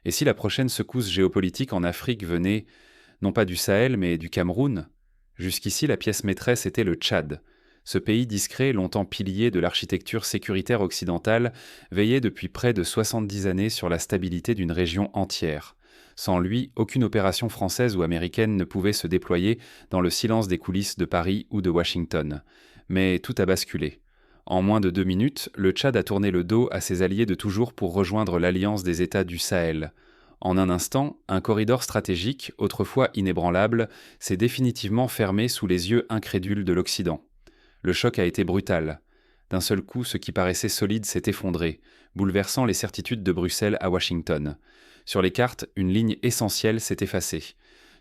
Et si la prochaine secousse géopolitique en Afrique venait, non pas du Sahel, mais du Cameroun? Jusqu'ici, la pièce maîtresse était le Tchad. Ce pays discret, longtemps pilier de l'architecture sécuritaire occidentale, veillait depuis près de 70 années sur la stabilité d'une région entière. Sans lui, aucune opération française ou américaine ne pouvait se déployer dans le silence des coulisses de Paris ou de Washington. Mais tout a basculé. En moins de 2 minutes, le Tchad a tourné le dos à ses alliés de toujours pour rejoindre l'Alliance des États du Sahel. En un instant, un corridor stratégique, autrefois inébranlable, s'est définitivement fermé sous les yeux incrédules de l'Occident. Le choc a été brutal. D'un seul coup, ce qui paraissait solide s'est effondré, bouleversant les certitudes de Bruxelles à Washington. Sur les cartes, une ligne essentielle s'est effacée.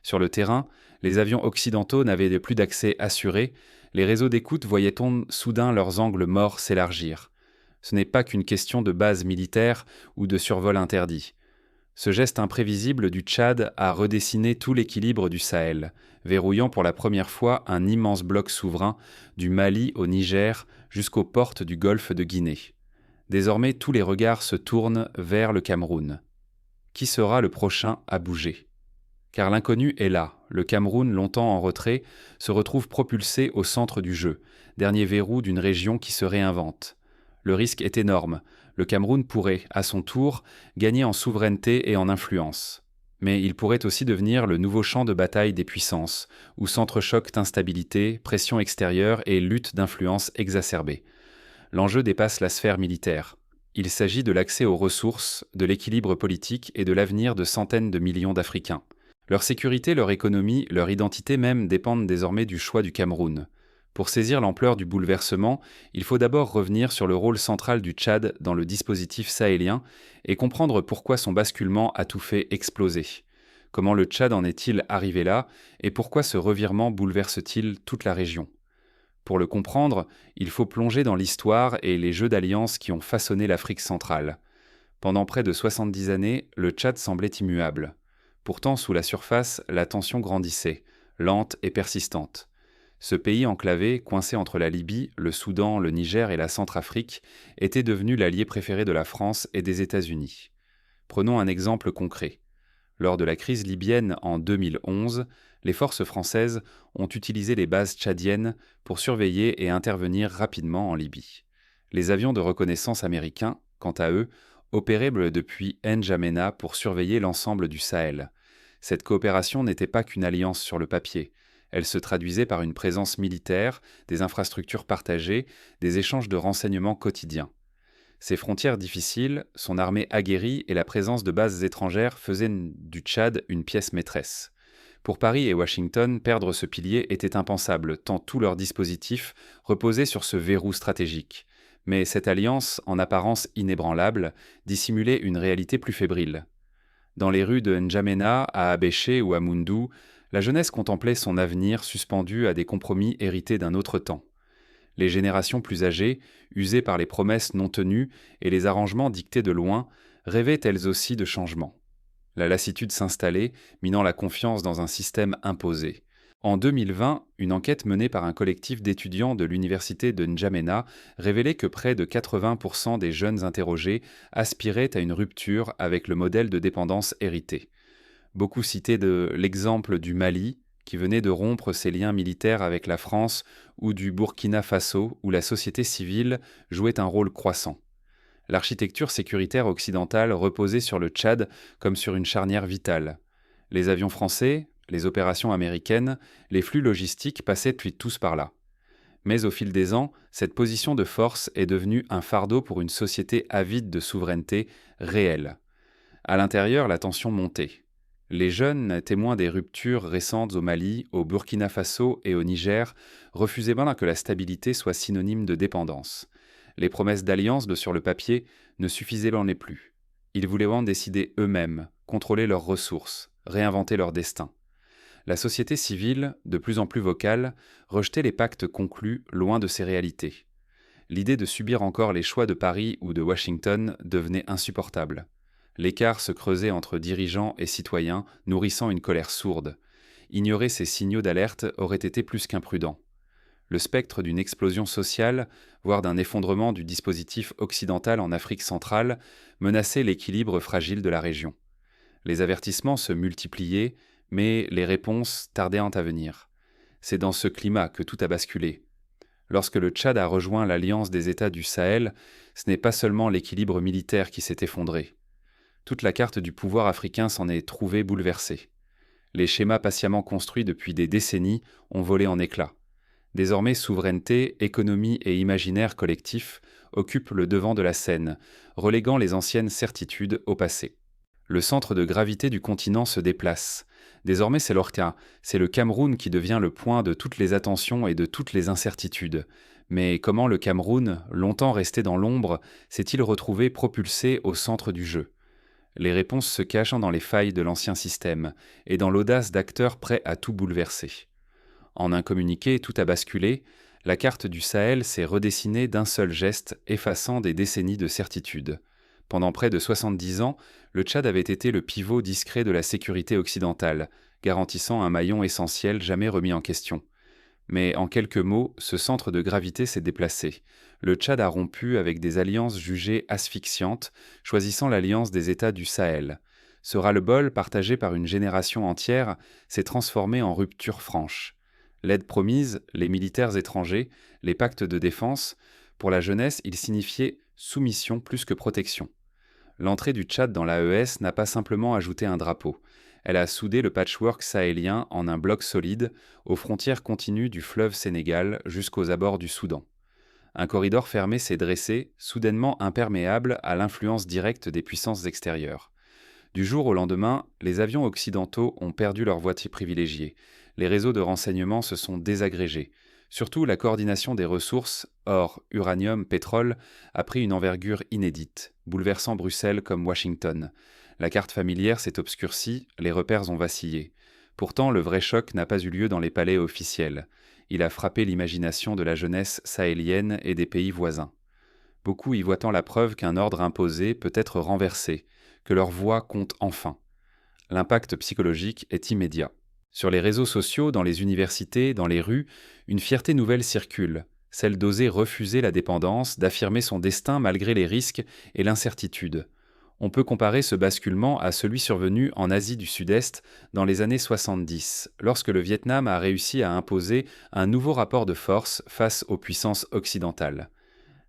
Sur le terrain, les avions occidentaux n'avaient plus d'accès assuré, les réseaux d'écoute voyaient-on soudain leurs angles morts s'élargir. Ce n'est pas qu'une question de base militaire ou de survol interdit. Ce geste imprévisible du Tchad a redessiné tout l'équilibre du Sahel, verrouillant pour la première fois un immense bloc souverain du Mali au Niger jusqu'aux portes du golfe de Guinée. Désormais, tous les regards se tournent vers le Cameroun. Qui sera le prochain à bouger? Car l'inconnu est là. Le Cameroun, longtemps en retrait, se retrouve propulsé au centre du jeu, dernier verrou d'une région qui se réinvente. Le risque est énorme. Le Cameroun pourrait, à son tour, gagner en souveraineté et en influence. Mais il pourrait aussi devenir le nouveau champ de bataille des puissances, où s'entrechoquent instabilité, pression extérieure et lutte d'influence exacerbée. L'enjeu dépasse la sphère militaire. Il s'agit de l'accès aux ressources, de l'équilibre politique et de l'avenir de centaines de millions d'Africains. Leur sécurité, leur économie, leur identité même dépendent désormais du choix du Cameroun. Pour saisir l'ampleur du bouleversement, il faut d'abord revenir sur le rôle central du Tchad dans le dispositif sahélien et comprendre pourquoi son basculement a tout fait exploser. Comment le Tchad en est-il arrivé là et pourquoi ce revirement bouleverse-t-il toute la région? Pour le comprendre, il faut plonger dans l'histoire et les jeux d'alliance qui ont façonné l'Afrique centrale. Pendant près de 70 années, le Tchad semblait immuable. Pourtant, sous la surface, la tension grandissait, lente et persistante. Ce pays enclavé, coincé entre la Libye, le Soudan, le Niger et la Centrafrique, était devenu l'allié préféré de la France et des États-Unis. Prenons un exemple concret. Lors de la crise libyenne en 2011, les forces françaises ont utilisé les bases tchadiennes pour surveiller et intervenir rapidement en Libye. Les avions de reconnaissance américains, quant à eux, opéraient depuis N'Djamena pour surveiller l'ensemble du Sahel. Cette coopération n'était pas qu'une alliance sur le papier. Elle se traduisait par une présence militaire, des infrastructures partagées, des échanges de renseignements quotidiens. Ses frontières difficiles, son armée aguerrie et la présence de bases étrangères faisaient du Tchad une pièce maîtresse. Pour Paris et Washington, perdre ce pilier était impensable, tant tout leur dispositif reposait sur ce verrou stratégique. Mais cette alliance, en apparence inébranlable, dissimulait une réalité plus fébrile. Dans les rues de N'Djamena, à Abéché ou à Moundou, la jeunesse contemplait son avenir suspendu à des compromis hérités d'un autre temps. Les générations plus âgées, usées par les promesses non tenues et les arrangements dictés de loin, rêvaient elles aussi de changement. La lassitude s'installait, minant la confiance dans un système imposé. En 2020, une enquête menée par un collectif d'étudiants de l'université de N'Djamena révélait que près de 80% des jeunes interrogés aspiraient à une rupture avec le modèle de dépendance hérité. Beaucoup citaient l'exemple du Mali, qui venait de rompre ses liens militaires avec la France, ou du Burkina Faso, où la société civile jouait un rôle croissant. L'architecture sécuritaire occidentale reposait sur le Tchad comme sur une charnière vitale. Les avions français, les opérations américaines, les flux logistiques passaient tous par là. Mais au fil des ans, cette position de force est devenue un fardeau pour une société avide de souveraineté réelle. À l'intérieur, la tension montait. Les jeunes, témoins des ruptures récentes au Mali, au Burkina Faso et au Niger, refusaient bien que la stabilité soit synonyme de dépendance. Les promesses d'alliance sur le papier ne suffisaient plus. Ils voulaient en décider eux-mêmes, contrôler leurs ressources, réinventer leur destin. La société civile, de plus en plus vocale, rejetait les pactes conclus loin de ces réalités. L'idée de subir encore les choix de Paris ou de Washington devenait insupportable. L'écart se creusait entre dirigeants et citoyens, nourrissant une colère sourde. Ignorer ces signaux d'alerte aurait été plus qu'imprudent. Le spectre d'une explosion sociale, voire d'un effondrement du dispositif occidental en Afrique centrale, menaçait l'équilibre fragile de la région. Les avertissements se multipliaient, mais les réponses tardaient à venir. C'est dans ce climat que tout a basculé. Lorsque le Tchad a rejoint l'Alliance des États du Sahel, ce n'est pas seulement l'équilibre militaire qui s'est effondré. Toute la carte du pouvoir africain s'en est trouvée bouleversée. Les schémas patiemment construits depuis des décennies ont volé en éclats. Désormais, souveraineté, économie et imaginaire collectif occupent le devant de la scène, reléguant les anciennes certitudes au passé. Le centre de gravité du continent se déplace. Désormais, c'est l'Orca, c'est le Cameroun qui devient le point de toutes les attentions et de toutes les incertitudes. Mais comment le Cameroun, longtemps resté dans l'ombre, s'est-il retrouvé propulsé au centre du jeu ? Les réponses se cachent dans les failles de l'ancien système et dans l'audace d'acteurs prêts à tout bouleverser. En un communiqué, tout a basculé, la carte du Sahel s'est redessinée d'un seul geste, effaçant des décennies de certitude. Pendant près de 70 ans, le Tchad avait été le pivot discret de la sécurité occidentale, garantissant un maillon essentiel jamais remis en question. Mais en quelques mots, ce centre de gravité s'est déplacé. Le Tchad a rompu avec des alliances jugées asphyxiantes, choisissant l'alliance des États du Sahel. Ce ras-le-bol, partagé par une génération entière, s'est transformé en rupture franche. L'aide promise, les militaires étrangers, les pactes de défense, pour la jeunesse, ils signifiaient soumission plus que protection. L'entrée du Tchad dans l'AES n'a pas simplement ajouté un drapeau. Elle a soudé le patchwork sahélien en un bloc solide, aux frontières continues du fleuve Sénégal jusqu'aux abords du Soudan. Un corridor fermé s'est dressé, soudainement imperméable à l'influence directe des puissances extérieures. Du jour au lendemain, les avions occidentaux ont perdu leur voie privilégiée. Les réseaux de renseignement se sont désagrégés. Surtout, la coordination des ressources, or, uranium, pétrole, a pris une envergure inédite, bouleversant Bruxelles comme Washington. La carte familière s'est obscurcie, les repères ont vacillé. Pourtant, le vrai choc n'a pas eu lieu dans les palais officiels. Il a frappé l'imagination de la jeunesse sahélienne et des pays voisins. Beaucoup y voient la preuve qu'un ordre imposé peut être renversé, que leur voix compte enfin. L'impact psychologique est immédiat. Sur les réseaux sociaux, dans les universités, dans les rues, une fierté nouvelle circule, celle d'oser refuser la dépendance, d'affirmer son destin malgré les risques et l'incertitude. On peut comparer ce basculement à celui survenu en Asie du Sud-Est dans les années 70, lorsque le Vietnam a réussi à imposer un nouveau rapport de force face aux puissances occidentales.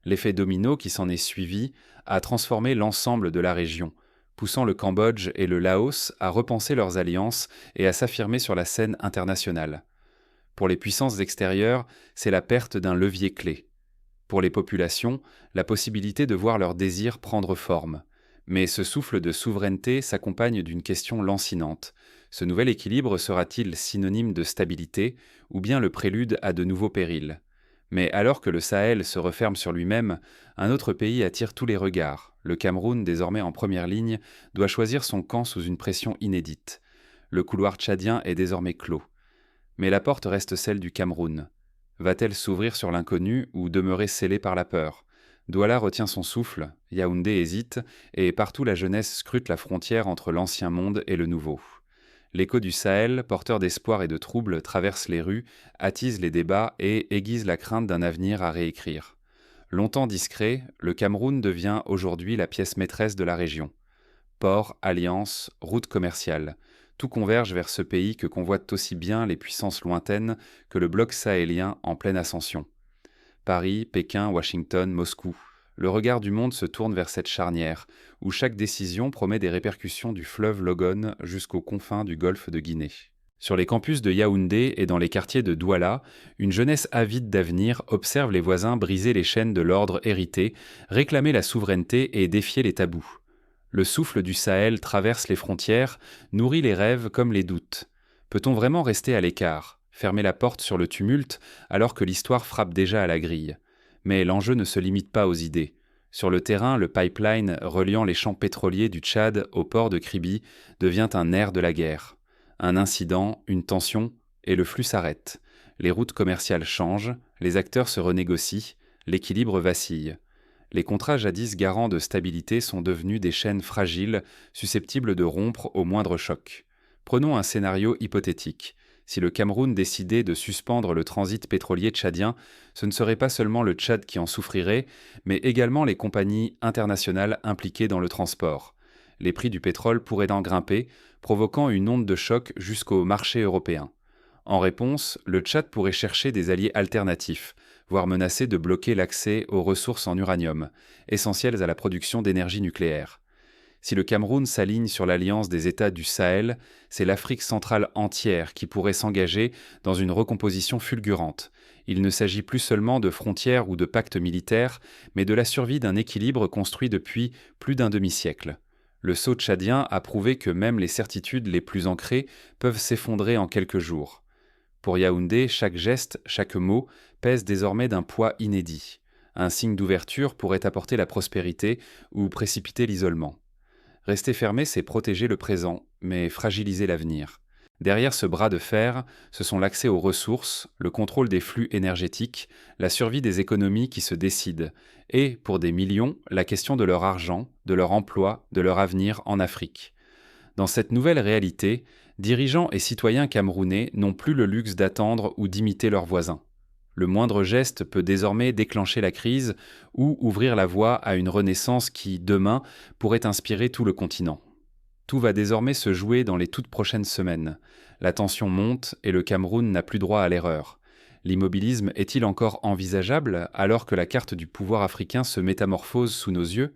L'effet domino qui s'en est suivi a transformé l'ensemble de la région, poussant le Cambodge et le Laos à repenser leurs alliances et à s'affirmer sur la scène internationale. Pour les puissances extérieures, c'est la perte d'un levier clé. Pour les populations, la possibilité de voir leurs désirs prendre forme. Mais ce souffle de souveraineté s'accompagne d'une question lancinante. Ce nouvel équilibre sera-t-il synonyme de stabilité ou bien le prélude à de nouveaux périls ? Mais alors que le Sahel se referme sur lui-même, un autre pays attire tous les regards. Le Cameroun, désormais en première ligne, doit choisir son camp sous une pression inédite. Le couloir tchadien est désormais clos. Mais la porte reste celle du Cameroun. Va-t-elle s'ouvrir sur l'inconnu ou demeurer scellée par la peur ? Douala retient son souffle, Yaoundé hésite, et partout la jeunesse scrute la frontière entre l'ancien monde et le nouveau. L'écho du Sahel, porteur d'espoir et de troubles, traverse les rues, attise les débats et aiguise la crainte d'un avenir à réécrire. Longtemps discret, le Cameroun devient aujourd'hui la pièce maîtresse de la région. Ports, alliances, routes commerciales, tout converge vers ce pays que convoitent aussi bien les puissances lointaines que le bloc sahélien en pleine ascension. Paris, Pékin, Washington, Moscou. Le regard du monde se tourne vers cette charnière, où chaque décision promet des répercussions du fleuve Logone jusqu'aux confins du golfe de Guinée. Sur les campus de Yaoundé et dans les quartiers de Douala, une jeunesse avide d'avenir observe les voisins briser les chaînes de l'ordre hérité, réclamer la souveraineté et défier les tabous. Le souffle du Sahel traverse les frontières, nourrit les rêves comme les doutes. Peut-on vraiment rester à l'écart ? Fermer la porte sur le tumulte alors que l'histoire frappe déjà à la grille. Mais l'enjeu ne se limite pas aux idées. Sur le terrain, le pipeline reliant les champs pétroliers du Tchad au port de Kribi devient un nerf de la guerre. Un incident, une tension, et le flux s'arrête. Les routes commerciales changent, les acteurs se renégocient, l'équilibre vacille. Les contrats jadis garants de stabilité sont devenus des chaînes fragiles, susceptibles de rompre au moindre choc. Prenons un scénario hypothétique. Si le Cameroun décidait de suspendre le transit pétrolier tchadien, ce ne serait pas seulement le Tchad qui en souffrirait, mais également les compagnies internationales impliquées dans le transport. Les prix du pétrole pourraient en grimper, provoquant une onde de choc jusqu'au marché européen. En réponse, le Tchad pourrait chercher des alliés alternatifs, voire menacer de bloquer l'accès aux ressources en uranium, essentielles à la production d'énergie nucléaire. Si le Cameroun s'aligne sur l'alliance des États du Sahel, c'est l'Afrique centrale entière qui pourrait s'engager dans une recomposition fulgurante. Il ne s'agit plus seulement de frontières ou de pactes militaires, mais de la survie d'un équilibre construit depuis plus d'un demi-siècle. Le saut tchadien a prouvé que même les certitudes les plus ancrées peuvent s'effondrer en quelques jours. Pour Yaoundé, chaque geste, chaque mot pèse désormais d'un poids inédit. Un signe d'ouverture pourrait apporter la prospérité ou précipiter l'isolement. Rester fermé, c'est protéger le présent, mais fragiliser l'avenir. Derrière ce bras de fer, ce sont l'accès aux ressources, le contrôle des flux énergétiques, la survie des économies qui se décident, et, pour des millions, la question de leur argent, de leur emploi, de leur avenir en Afrique. Dans cette nouvelle réalité, dirigeants et citoyens camerounais n'ont plus le luxe d'attendre ou d'imiter leurs voisins. Le moindre geste peut désormais déclencher la crise ou ouvrir la voie à une renaissance qui, demain, pourrait inspirer tout le continent. Tout va désormais se jouer dans les toutes prochaines semaines. La tension monte et le Cameroun n'a plus droit à l'erreur. L'immobilisme est-il encore envisageable alors que la carte du pouvoir africain se métamorphose sous nos yeux ?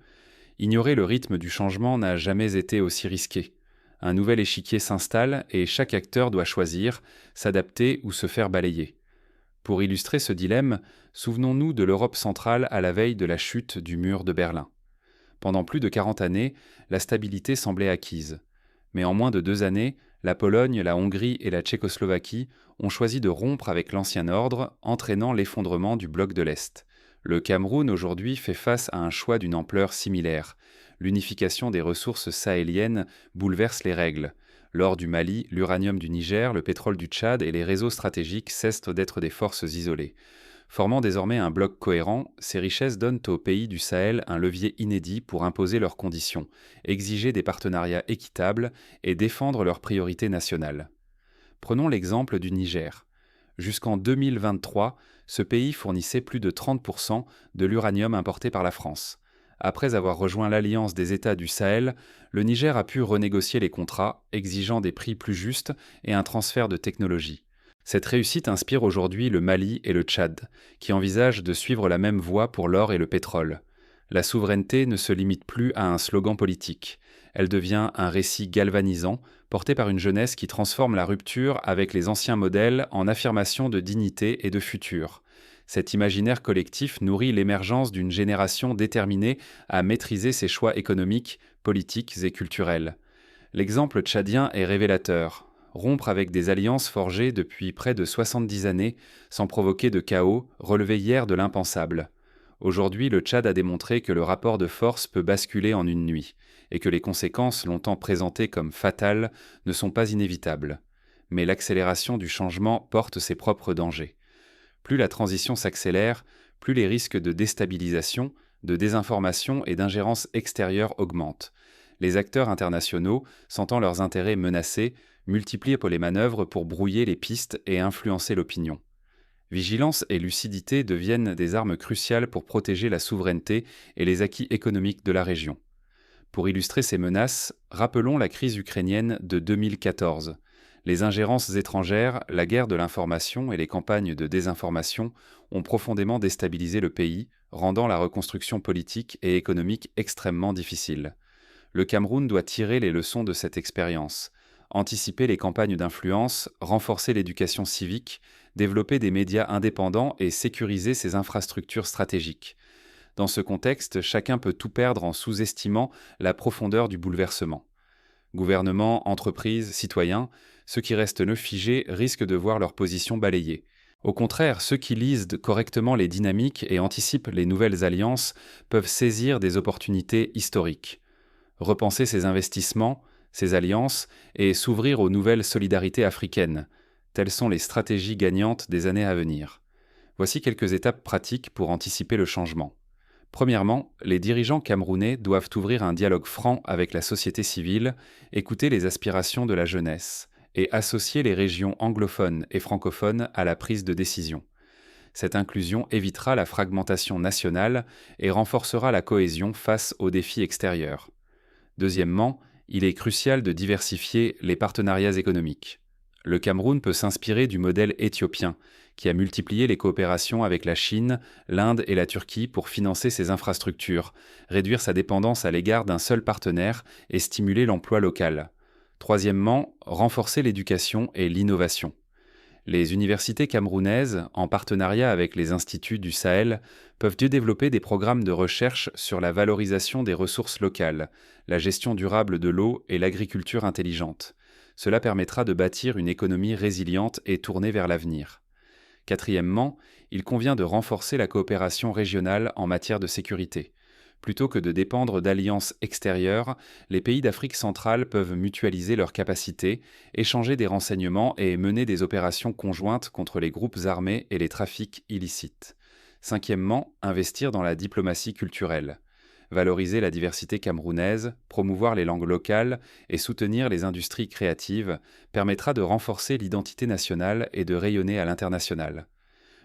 Ignorer le rythme du changement n'a jamais été aussi risqué. Un nouvel échiquier s'installe et chaque acteur doit choisir, s'adapter ou se faire balayer. Pour illustrer ce dilemme, souvenons-nous de l'Europe centrale à la veille de la chute du mur de Berlin. Pendant plus de 40 années, la stabilité semblait acquise. Mais en moins de 2 années, la Pologne, la Hongrie et la Tchécoslovaquie ont choisi de rompre avec l'ancien ordre, entraînant l'effondrement du bloc de l'Est. Le Cameroun aujourd'hui fait face à un choix d'une ampleur similaire. L'unification des ressources sahéliennes bouleverse les règles. L'or du Mali, l'uranium du Niger, le pétrole du Tchad et les réseaux stratégiques cessent d'être des forces isolées. Formant désormais un bloc cohérent, ces richesses donnent aux pays du Sahel un levier inédit pour imposer leurs conditions, exiger des partenariats équitables et défendre leurs priorités nationales. Prenons l'exemple du Niger. Jusqu'en 2023, ce pays fournissait plus de 30% de l'uranium importé par la France. Après avoir rejoint l'Alliance des États du Sahel, le Niger a pu renégocier les contrats, exigeant des prix plus justes et un transfert de technologie. Cette réussite inspire aujourd'hui le Mali et le Tchad, qui envisagent de suivre la même voie pour l'or et le pétrole. La souveraineté ne se limite plus à un slogan politique. Elle devient un récit galvanisant, porté par une jeunesse qui transforme la rupture avec les anciens modèles en affirmation de dignité et de futur. Cet imaginaire collectif nourrit l'émergence d'une génération déterminée à maîtriser ses choix économiques, politiques et culturels. L'exemple tchadien est révélateur. Rompre avec des alliances forgées depuis près de 70 années, sans provoquer de chaos, relevait hier de l'impensable. Aujourd'hui, le Tchad a démontré que le rapport de force peut basculer en une nuit, et que les conséquences longtemps présentées comme fatales ne sont pas inévitables. Mais l'accélération du changement porte ses propres dangers. Plus la transition s'accélère, plus les risques de déstabilisation, de désinformation et d'ingérence extérieure augmentent. Les acteurs internationaux, sentant leurs intérêts menacés, multiplient les manœuvres pour brouiller les pistes et influencer l'opinion. Vigilance et lucidité deviennent des armes cruciales pour protéger la souveraineté et les acquis économiques de la région. Pour illustrer ces menaces, rappelons la crise ukrainienne de 2014. Les ingérences étrangères, la guerre de l'information et les campagnes de désinformation ont profondément déstabilisé le pays, rendant la reconstruction politique et économique extrêmement difficile. Le Cameroun doit tirer les leçons de cette expérience, anticiper les campagnes d'influence, renforcer l'éducation civique, développer des médias indépendants et sécuriser ses infrastructures stratégiques. Dans ce contexte, chacun peut tout perdre en sous-estimant la profondeur du bouleversement. Gouvernements, entreprises, citoyens, ceux qui restent nœuds figés risquent de voir leur position balayée. Au contraire, ceux qui lisent correctement les dynamiques et anticipent les nouvelles alliances peuvent saisir des opportunités historiques. Repenser ses investissements, ses alliances et s'ouvrir aux nouvelles solidarités africaines. Telles sont les stratégies gagnantes des années à venir. Voici quelques étapes pratiques pour anticiper le changement. Premièrement, les dirigeants camerounais doivent ouvrir un dialogue franc avec la société civile, écouter les aspirations de la jeunesse et associer les régions anglophones et francophones à la prise de décision. Cette inclusion évitera la fragmentation nationale et renforcera la cohésion face aux défis extérieurs. Deuxièmement, il est crucial de diversifier les partenariats économiques. Le Cameroun peut s'inspirer du modèle éthiopien, qui a multiplié les coopérations avec la Chine, l'Inde et la Turquie pour financer ses infrastructures, réduire sa dépendance à l'égard d'un seul partenaire et stimuler l'emploi local. Troisièmement, renforcer l'éducation et l'innovation. Les universités camerounaises, en partenariat avec les instituts du Sahel, peuvent développer des programmes de recherche sur la valorisation des ressources locales, la gestion durable de l'eau et l'agriculture intelligente. Cela permettra de bâtir une économie résiliente et tournée vers l'avenir. Quatrièmement, il convient de renforcer la coopération régionale en matière de sécurité. Plutôt que de dépendre d'alliances extérieures, les pays d'Afrique centrale peuvent mutualiser leurs capacités, échanger des renseignements et mener des opérations conjointes contre les groupes armés et les trafics illicites. Cinquièmement, investir dans la diplomatie culturelle. Valoriser la diversité camerounaise, promouvoir les langues locales et soutenir les industries créatives permettra de renforcer l'identité nationale et de rayonner à l'international.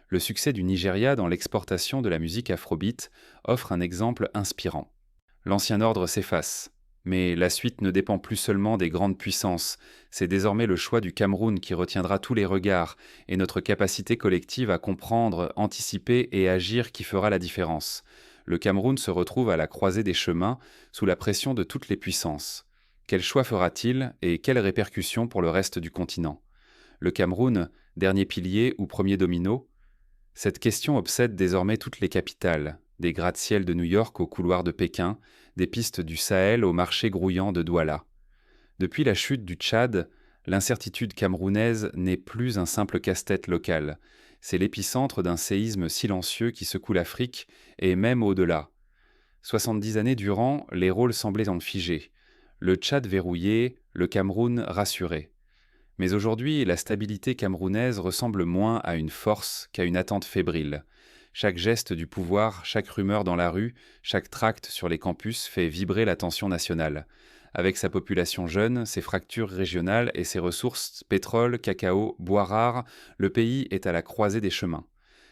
Le succès du Nigeria dans l'exportation de la musique afrobeat offre un exemple inspirant. L'ancien ordre s'efface, mais la suite ne dépend plus seulement des grandes puissances, c'est désormais le choix du Cameroun qui retiendra tous les regards et notre capacité collective à comprendre, anticiper et agir qui fera la différence. Le Cameroun se retrouve à la croisée des chemins, sous la pression de toutes les puissances. Quel choix fera-t-il et quelles répercussions pour le reste du continent? Le Cameroun, dernier pilier ou premier domino? Cette question obsède désormais toutes les capitales, des gratte-ciel de New York aux couloirs de Pékin, des pistes du Sahel au marché grouillant de Douala. Depuis la chute du Tchad, l'incertitude camerounaise n'est plus un simple casse-tête local. C'est l'épicentre d'un séisme silencieux qui secoue l'Afrique et même au-delà. 70 années durant, les rôles semblaient en figer. Le Tchad verrouillé, le Cameroun rassuré. Mais aujourd'hui, la stabilité camerounaise ressemble moins à une force qu'à une attente fébrile. Chaque geste du pouvoir, chaque rumeur dans la rue, chaque tract sur les campus fait vibrer la tension nationale. Avec sa population jeune, ses fractures régionales et ses ressources pétrole, cacao, bois rares, le pays est à la croisée des chemins.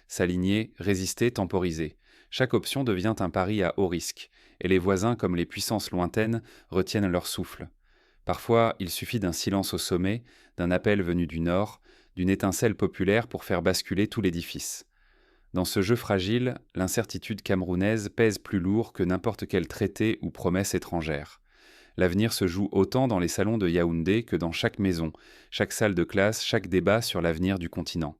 S'aligner, résister, temporiser. Chaque option devient un pari à haut risque, et les voisins comme les puissances lointaines retiennent leur souffle. Parfois, il suffit d'un silence au sommet, d'un appel venu du nord, d'une étincelle populaire pour faire basculer tout l'édifice. Dans ce jeu fragile, l'incertitude camerounaise pèse plus lourd que n'importe quel traité ou promesse étrangère. L'avenir se joue autant dans les salons de Yaoundé que dans chaque maison, chaque salle de classe, chaque débat sur l'avenir du continent.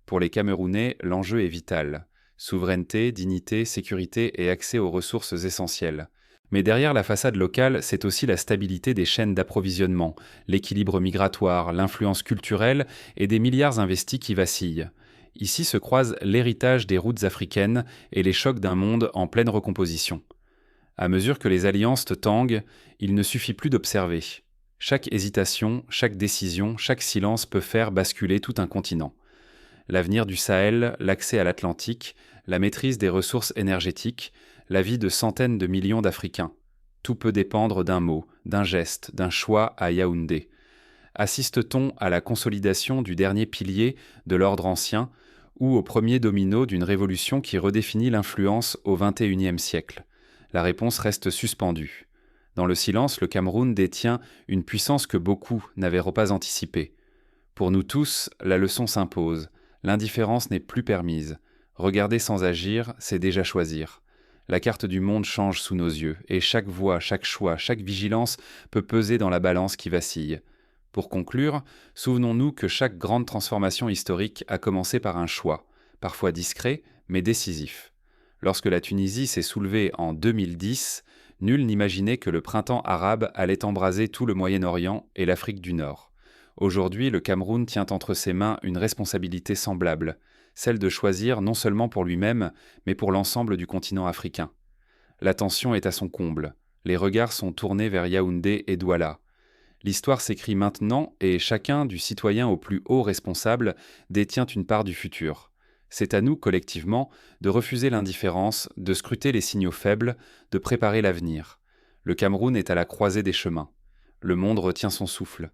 Pour les Camerounais, l'enjeu est vital. Souveraineté, dignité, sécurité et accès aux ressources essentielles. Mais derrière la façade locale, c'est aussi la stabilité des chaînes d'approvisionnement, l'équilibre migratoire, l'influence culturelle et des milliards investis qui vacillent. Ici se croisent l'héritage des routes africaines et les chocs d'un monde en pleine recomposition. À mesure que les alliances tanguent, il ne suffit plus d'observer. Chaque hésitation, chaque décision, chaque silence peut faire basculer tout un continent. L'avenir du Sahel, l'accès à l'Atlantique, la maîtrise des ressources énergétiques, la vie de centaines de millions d'Africains. Tout peut dépendre d'un mot, d'un geste, d'un choix à Yaoundé. Assiste-t-on à la consolidation du dernier pilier de l'ordre ancien ou au premier domino d'une révolution qui redéfinit l'influence au XXIe siècle? La réponse reste suspendue. Dans le silence, le Cameroun détient une puissance que beaucoup n'avaient pas anticipée. Pour nous tous, la leçon s'impose. L'indifférence n'est plus permise. Regarder sans agir, c'est déjà choisir. La carte du monde change sous nos yeux, et chaque voix, chaque choix, chaque vigilance peut peser dans la balance qui vacille. Pour conclure, souvenons-nous que chaque grande transformation historique a commencé par un choix, parfois discret, mais décisif. Lorsque la Tunisie s'est soulevée en 2010, nul n'imaginait que le printemps arabe allait embraser tout le Moyen-Orient et l'Afrique du Nord. Aujourd'hui, le Cameroun tient entre ses mains une responsabilité semblable, celle de choisir non seulement pour lui-même, mais pour l'ensemble du continent africain. L'attention est à son comble, les regards sont tournés vers Yaoundé et Douala. L'histoire s'écrit maintenant et chacun, du citoyen au plus haut responsable, détient une part du futur. C'est à nous, collectivement, de refuser l'indifférence, de scruter les signaux faibles, de préparer l'avenir. Le Cameroun est à la croisée des chemins. Le monde retient son souffle.